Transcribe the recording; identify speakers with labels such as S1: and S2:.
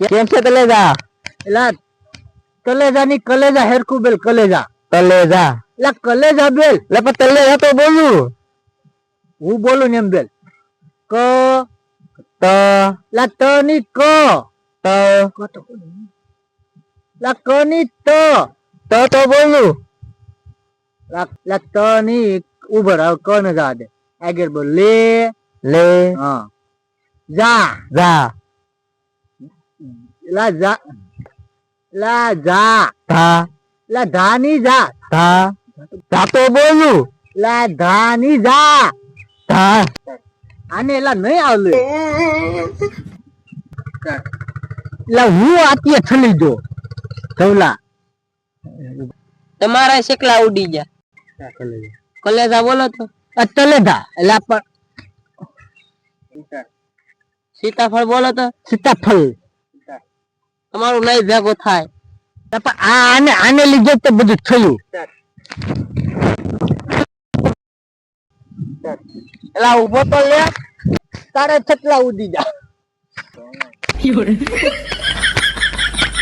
S1: કેમ છે કલેજા?
S2: એલા કલેજા ની કલેજા હેરકુ બેલ કલેજા
S1: કલેજા
S2: એલા કલેજા બેલ
S1: લે પણ કલેજા તો બોલું.
S2: હું બોલું ને એમ બેલ ક
S1: ત
S2: લા ત ની ક
S1: ત
S2: લા ક ની ત
S1: તો બોલું.
S2: લા ત ની ઉભર હવે ક ને જા દે આગળ બોલ લે
S1: લે
S2: હા જા
S1: જા
S2: લા જા લા જા
S1: ધા
S2: લા ધા ની જા
S1: ધા ધા તો બોલું.
S2: લા ધા ની જા
S1: ધા
S2: આને એલા નહીં આવલે લા હું આતીએ ઠલી દો ધવલા
S3: તમારા શેકલા ઉડી ગયા. કલેજા બોલો તો.
S2: કલેજા એલા પણ
S3: સીતાફળ બોલો તો.
S2: સીતાફળ
S3: તમારું નહીં ભેગું થાય.
S2: આને આને લીધે તો બધું થયું.
S3: એલા ઉભો તો લે.
S2: તારે છટલા ઉડી જા